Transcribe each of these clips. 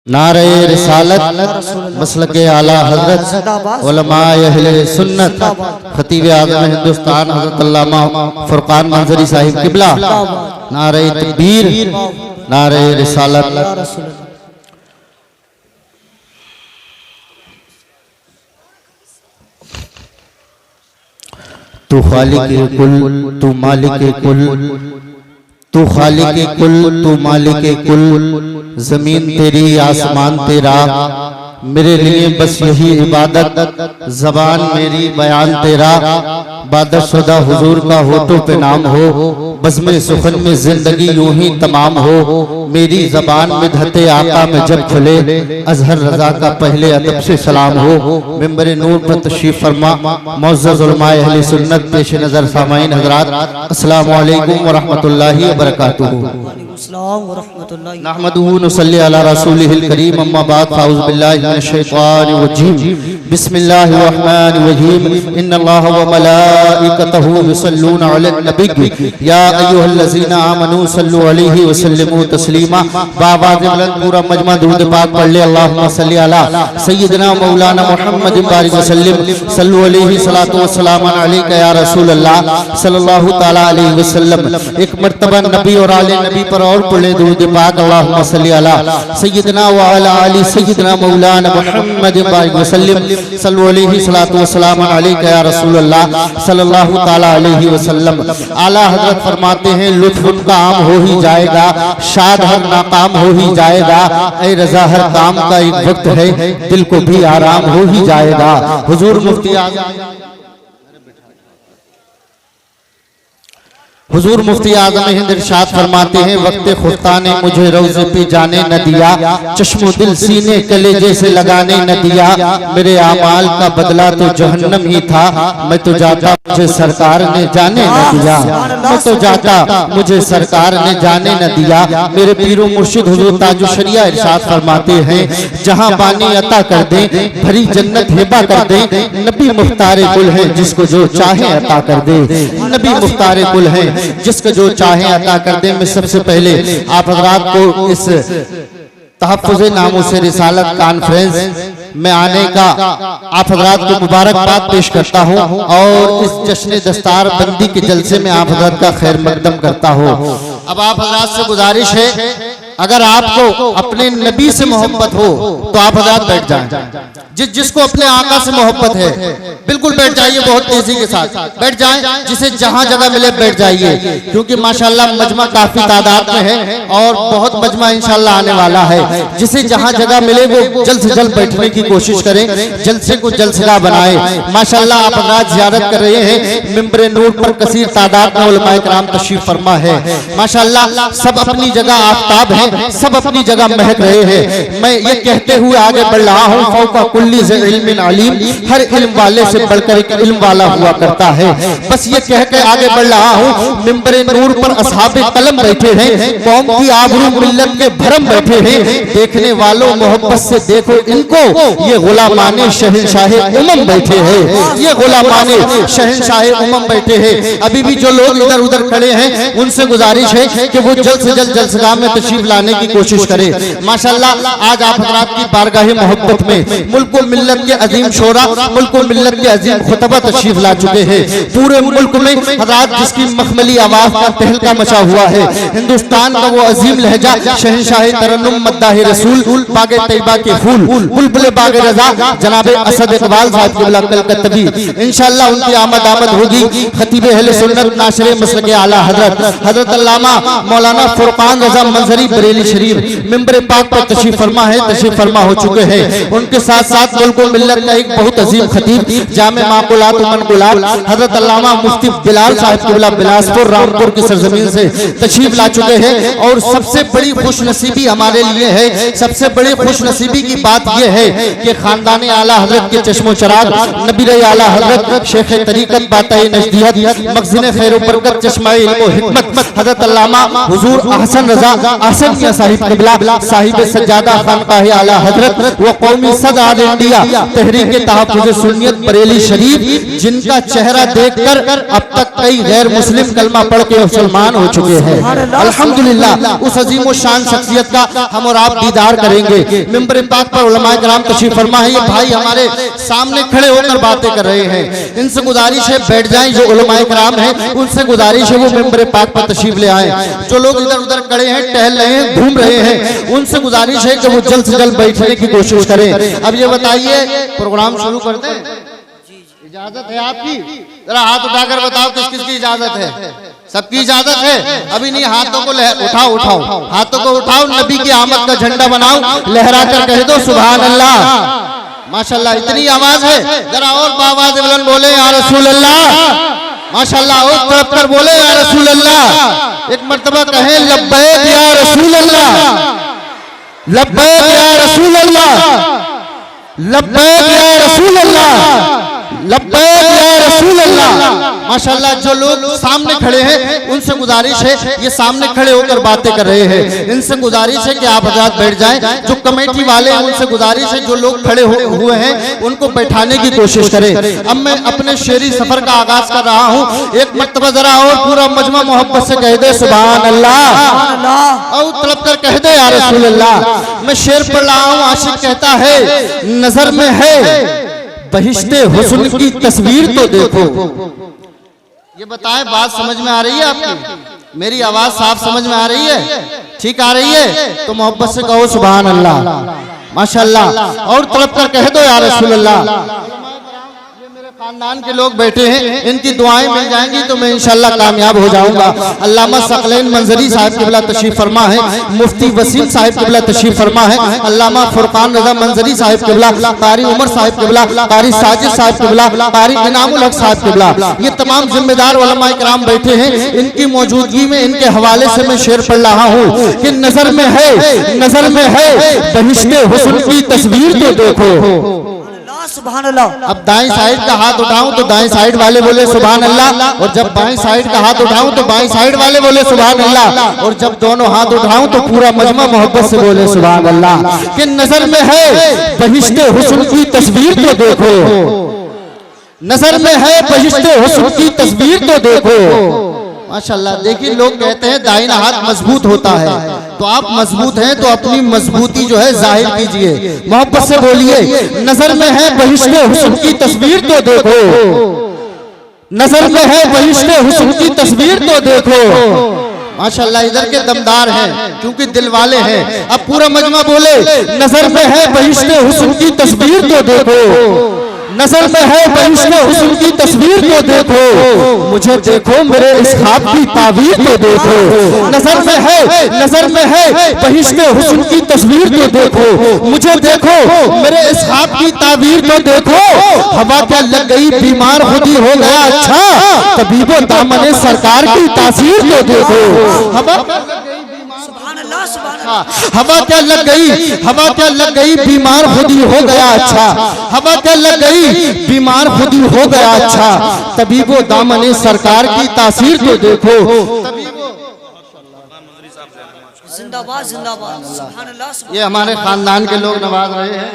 नारे रिसालत मसलके आला हजरत उलमाए अहले सुन्नत खतीब आज़म हिंदुस्तान हजरत अल्लामा फुरकान मंजरी साहिब किबला। नारे तकबीर, नारे रिसालत। तू खालिक कुल, तू मालिक कुल, तू खालिक कुल, तू मालिक कुल। जमीन तेरी आसमान तेरा, मेरे लिए बस यही इबादत, जबान मेरी बयान तेरा। बादत शुदा हुजूर का होठों पे नाम हो, बज़्म सुखन में जिंदगी यूं ही तमाम हो। मेरी जबान में धते आका में जब खुले, अजहर रजा का पहले अदब से सलाम हो। मिंबर नूर पर तशरीफ फरमा मुअज़्ज़ज़ उलमाए अहले सुन्नत पेश नजर सामाईन हज़रात, अस्सलामु अलैकुम व रहमतुल्लाहि व बरकातुहू। नहमदुहु नुसल्ली अला रसूलिहिल करीम, अम्मा बाद, फ़ाऊज़ बिल्लाहि मिनश शैतानिर रजीम, बिस्मिल्लाहिर रहमानिर रहीम। इन्नल्लाह व मलाइकतहु युसल्लूना अलन नबी या अय्युहल्लज़ीना आमनू सल्लु अलैहि व सल्लिमू तस्लीमा। बावाज़ बुलंद पूरा मजमा दुरूद पाक पढ़ ले। अल्लाहुम्मा सल्ली अला सय्यिदना मौलाना मुहम्मद बारिक वसल्लम, सल्लु अलैहि सलातु व सलाम अलैका या रसूल अल्लाह सल्लल्लाहु तआला अलैहि वसल्लम। एक मर्तबा नबी और आले नबी पर और पढ़े दुरूद पाक। अल्लाहुम्मा सल्ली अला सय्यिदना व अला आलि सय्यिदना मौलाना मुहम्मद बारिक वसल्लम, सल्लु अलैहि सलातु व सलाम अलैका या रसूल अल्लाह सल्लल्लाहु तआला अलैहि वसल्लम। आला हजरत फरमाते हैं, लुत्फ उनका आम हो ही जाएगा, शाद हर नाकाम हो ही जाएगा। ऐ रज़ा हर काम का एक वक्त है, दिल को भी आराम हो ही जाएगा। हुजूर मुफ्ती आज़म हिंद इरशाद फरमाते हैं, वक्त खुदा ने मुझे रोज़े पे जाने न दिया, चश्मो दिल सीने कलेजे से लगाने न दिया। मेरे आमाल का बदला तो जहन्नम ही था, मैं तो जाता मुझे सरकार ने जाने न दिया, मैं तो जाता मुझे सरकार ने जाने न दिया। मेरे पीरो मुर्शिद हुजूर ताजुल शरिया इरशाद फरमाते हैं, जहां बानी अता कर दे, भरी जन्नत हिबा कर दे। नबी मुख्तारे कुल है, जिसको जो चाहे अता कर दे। नबी मुख्तारे कुल है, जिसको जो चाहे अता कर दे। मैं सबसे पहले आप हज़रात को इस तहफ़्फ़ुज़े नामूस रिसालत कॉन्फ्रेंस में आने का आप हज़रात को मुबारकबाद पेश करता हूँ और इस जश्न दस्तार बंदी के जलसे में आप हज़रात का खैर मकदम करता हूँ। अब आप हज़रात से गुजारिश है, अगर आपको अपने नबी से मोहब्बत हो तो आप हज़रात बैठ जाएं। जिसको अपने आका से मोहब्बत है बिल्कुल बैठ जाइए, बहुत तेजी के साथ बैठ जाएं। जिसे जहां जगह मिले बैठ जाइए, क्योंकि माशाल्लाह मजमा काफी तादाद में है और बहुत मजमा इंशाल्लाह आने वाला है। जिसे जहां जगह मिले वो जल्द से जल्द बैठने की कोशिश करें, जलसे को जलसगा बनाए। माशाल्लाह आप हज़रात ज़ियारत कर रहे हैं, मिंबर नूर पर कसीर तादाद में उलमाए किराम तशरीफ फरमा है। माशाल्लाह सब अपनी जगह आफताब है, सब अपनी जगह महक रहे हैं। मैं ये कहते हुए आगे बढ़ रहा हूँ, फौका कुल्ली से इल्मिन अलीम, हर इल्म वाले से बढ़कर एक इल्म वाला हुआ करता है। बस ये कह के आगे बढ़ रहा हूँ, मिंबर नूर पर असहाबे कलम बैठे हैं, कौम की आबरू मिल्लत के भरम बैठे हैं। देखने वालों मोहब्बत से देखो इनको, ये गुलामाने शहंशाहे उमम बैठे हैं, ये गुलामाने शहंशाहे उमम बैठे हैं। अभी भी जो लोग इधर उधर खड़े हैं उनसे गुजारिश है कि वो जल्द से जल्द जलसगाह में तशरीफ लाने की कोशिश करें। माशाल्लाह आज आप हज़रात की बारगाह मोहब्बत में मुल्क व मिल्लत के अजीम शोरा, मुल्क व मिल्लत के अजीम खुतबा तशरीफ ला चुके हैं। पूरे मुल्क में हज़रात जिसकी मखमली आवाज का तहलका मचा हुआ है, हिंदुस्तान का वो अजीम लहजा शहंशाह तरन्नुम मद्दाह रसूल, बागे तैयबा के फूल, बुलबुल बागे रज़ा जनाबे असद इकबाल साहब क़िबला कलकत्तवी, इंशाअल्लाह उनकी आमद होगी। खतीब अहले सुन्नत नाशिर मसलक आला हज़रत अल्लामा मौलाना फुरकान रज़ा मंजरी बरेली शरीफ मिंबर पाक पर तशरीफ फरमा है, तशरीफ फरमा हो चुके हैं। उनके साथ साथ मुल्क व मिल्लत का एक बहुत अजीम खतीब जामे माकुलात व मनकुलात हज़रत अल्लामा मुफ्ती बिलाल साहब क़िबला बिलासपुर रामपुर की सरजमीन से तशरीफ ला चुके हैं। और सबसे बड़ी खुशनसीबी हमारे लिए है, सबसे बड़ी खुशनसीबी की बात यह है कि खानदान आला हज़रत के चश्मो चराग नबी आला हज़रत शेख तरीक़त बाताए नज़दियत मखज़िन खैर व बरकत चश्मा इल्म व हिकमत हज़रत अल्लामा हुजूर अहसन रज़ा अहसन हसन मियां साहिब किबला साहिब सज्जादा खानकाह आला हजरत व कौमी सदार इंडिया तहरीक तहफ्फुज़ सुन्नियत बरेली शरीफ, जिनका चेहरा देखकर अब तक कई गैर मुस्लिम कलमा पढ़ के मुसलमान हो चुके हैं। अल्हम्दुलिल्लाह उस अजीम व शान शख्सियत का हम और आप दीदार करेंगे। मिंबर पाक पर उलमाए किराम तशरीफ फरमा है। ये भाई हमारे सामने खड़े होकर बातें कर रहे हैं, इनसे गुजारिश है बैठ जाएं। जो उलमाए किराम हैं उनसे गुजारिश है वो मिंबर पाक पर तशरीफ ले आए। जो लोग इधर उधर खड़े हैं, टहल रहे हैं, घूम रहे हैं, उनसे गुजारिश है कि वो जल्द से जल्द बैठने की कोशिश करें। अब ये बताइए प्रोग्राम शुरू करते हैं, इजाजत है आपकी? जरा हाथ उठाकर बताओ किस किस की इजाजत है? सबकी इजाजत है? अभी नहीं, हाथों को उठाओ, हाथों को उठाओ, नबी की आमद का झंडा बनाओ, लहरा कर कह दो सुभान अल्लाह। माशाल्लाह इतनी आवाज है, जरा और बावाज़ बुलंद बोले या रसूल अल्लाह। माशाल्लाह और तरफ कर बोले या रसूल अल्लाह। एक मर्तबा कहें लब्बैक या रसूल अल्लाह, लब्बैक या रसूल अल्लाह, लब्बैक या रसूल अल्लाह, लब्बैक या रसूल अल्लाह। माशाल्लाह जो लोग सामने खड़े हैं उनसे गुजारिश है, ये सामने खड़े होकर बातें कर रहे हैं, इनसे गुजारिश है कि आप हज़रात बैठ जाएं। जो कमेटी वाले हैं उनसे गुजारिश है जो लोग खड़े हुए हैं उनको बैठाने की कोशिश करें। अब मैं अपने शेरी सफर का आगाज कर रहा हूँ। एक मर्तबा जरा और पूरा मजमा मोहब्बत से कह दे सुभान अल्लाह, और तड़प कर कह दे या रसूल अल्लाह। मैं शेर पढ़ रहा हूँ, आशिक कहता है नजर में है बहिश्ते हुस्न की तस्वीर तो देखो। ये बताएं बात समझ में आ रही है आपकी? मेरी आवाज साफ समझ में आ रही है? ठीक आ रही है? तो मोहब्बत से कहो सुभान अल्लाह। माशाल्लाह और तड़प कर कह दो या रसूल अल्लाह। खानदान के लोग बैठे हैं, इनकी दुआएं मिल जाएंगी तो मैं इंशाल्लाह कामयाब हो जाऊंगा। अल्लामा सकलैन मंजरी साहिब किबला तशरीफ फरमा है, मुफ्ती वसीम साहिब किबला तशरीफ फरमा है, अल्लामा फुरकान रजा मंजरी साहिब किबला, कारी उमर साहिब किबला, कारी साजिद साहिब किबला, कारी इनामुल हक साहिब किबला, ये तमाम जिम्मेदार उलमाए किराम बैठे हैं। इनकी मौजूदगी में इनके हवाले से मैं शेर पढ़ रहा हूँ कि नजर में है बहिश्ते हुस्न की तस्वीर तो देखो। सुभान अल्लाह। अब दाएं साइड का हाथ उठाऊं तो दाएं साइड वाले बोले सुभान अल्लाह, और जब बाएं साइड का हाथ उठाऊं तो बाएं साइड वाले बोले सुभान अल्लाह, और जब दोनों हाथ उठाऊं तो पूरा मजमा मोहब्बत से बोले सुभान अल्लाह। कि नजर में है बहिश्ते हुस्न की तस्वीर तो देखो, नजर में है बहिश्ते हुस्न की तस्वीर तो देखो। माशाल्लाह देखिए लोग कहते हैं दाहिना हाथ मजबूत होता है, तो आप मजबूत हैं तो अपनी मजबूती जो है जाहिर कीजिए, मोहब्बत से बोलिए नजर में है बहिश्ते हुस्न की तस्वीर तो देखो, नजर में है बहिश्ते हुस्न की तस्वीर तो देखो। माशाल्लाह इधर के दमदार हैं क्योंकि दिल वाले हैं। अब पूरा मजमा बोले नजर में है बहिश्ते हुस्न की तस्वीर तो देखो, नजर में है बहिश्ते हुस्न की तस्वीर तो देखो, मुझे देखो मेरे इस ख्वाब की ताबीर तो देखो। नजर में है बहिश्ते हुस्न की तस्वीर तो देखो, मुझे देखो मेरे इस ख्वाब की ताबीर तो देखो। हवा क्या लग गई बीमार खुद ही हो गया अच्छा, तबीबो दामने सरकार की तासीर तो देखो। हवा क्या लग गई बीमार खुद ही हो गया अच्छा, हवा क्या लग गई बीमार खुद ही हो गया अच्छा, तबीबो दामने सरकार की तासीर तो देखो। जिंदाबाद जिंदाबाद सुभान अल्लाह। ये हमारे खानदान के लोग नवाज रहे हैं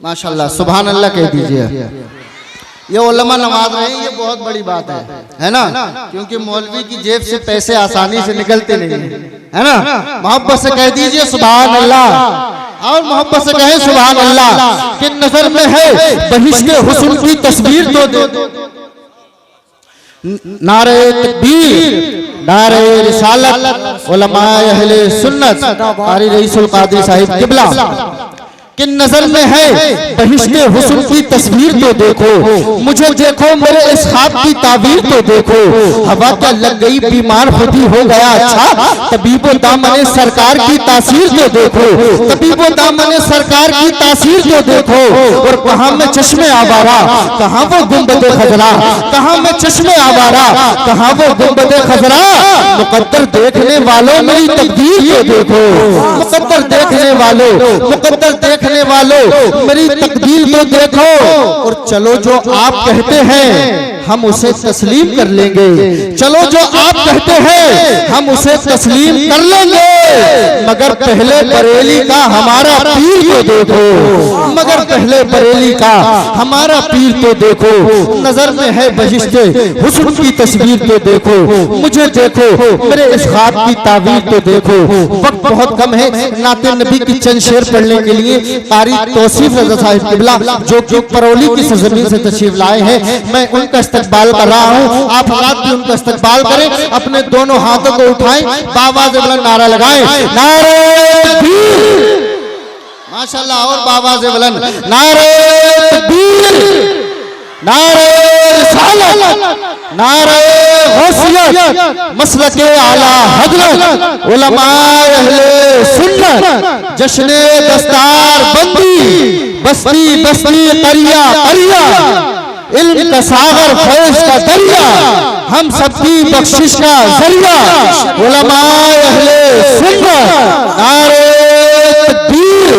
माशाल्लाह, सुभान अल्लाह कह दीजिए। ये उलमा नवाज रहे हैं, ये बहुत बड़ी बात है ना, क्योंकि मौलवी की जेब से पैसे आसानी से निकलते नहीं है ना। मोहब्बत से कह दीजिए सुभान अल्लाह, और मोहब्बत से कहें सुभान अल्लाह। कि नजर में है बहिश्ते हुस्न की तस्वीर तो दे, नारे तकबीर, नारे रिसालत, उलमाए अहले सुन्नत, कारी रईसुल कादरी साहिब किबला। कि नजर में है बहिश्ते हुस्न की तस्वीर तो देखो, मुझे देखो मेरे इस ख्वाब की ताबीर तो देखो। हवा क्या लग गई बीमार खुद ही हो गया अच्छा, तबीबो दामने सरकार की तासीर तो देखो, तबीबो दामने सरकार की तासीर तो देखो। और कहाँ में चश्मे आवारा, कहाँ वो गुंबदे खजरा, कहाँ में चश्मे आवारा, कहाँ वो गुंबदे खजरा। मुकद्दर देखने वालों मेरी तकदीर तो देखो, मुकद्दर देखने वालों, मुकद्दर देखने वालों मेरी तकदीर तो देखो। और चलो जो आप कहते हैं हम उसे तस्लीम कर लेंगे। चलो जो आप कहते हैं हम उसे तस्लीम कर लेंगे, मगर पहले बरेली का हमारा पीर तो देखो, मगर पहले बरेली का हमारा पीर तो देखो। नजर में है बहिश्ते हुस्न की तस्वीर तो देखो, मुझे देखो मेरे इस ख्वाब की ताबीर तो देखो। वक्त बहुत कम है, नाते नबी की चंद शेर पढ़ने के लिए कारी तौसीफ रज़ा साहिब किबला जो कि परौली की सरजमीन से तशरीफ लाए हैं, मैं उनका इस्तकबाल कर रहा हूँ। आप हज़रात भी उनका इस्तकबाल करें, अपने दोनों हाथों को उठाएं, बाबा से बुलंद नारा लगाएं, नारे तकबीर, माशाल्लाह, और बाबा से बुलंद नारे तकबीर, नारे रिसालत, नारे गौसियत, मसलके आला हज़रत, उलमाए अहले सुन्नत, जश्ने दस्तार बंदी, बस्ती बस्ती करिया करिया, इल्म का सागर फैज़ का दरिया, हम सबकी बख्शिश का जरिया, उलमाए अहले सुन्नत, नारे तकबीर,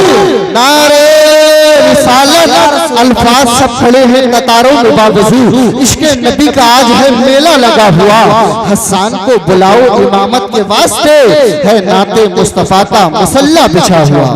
नारे रिसालत। अल्फाज सब खड़े हैं कतारों में बावजूद, इश्क़े नबी का आज है मेला लगा हुआ। हसन को बुलाओ इमामत के वास्ते, है नाते मुस्तफा का मसल्ला बिछा हुआ।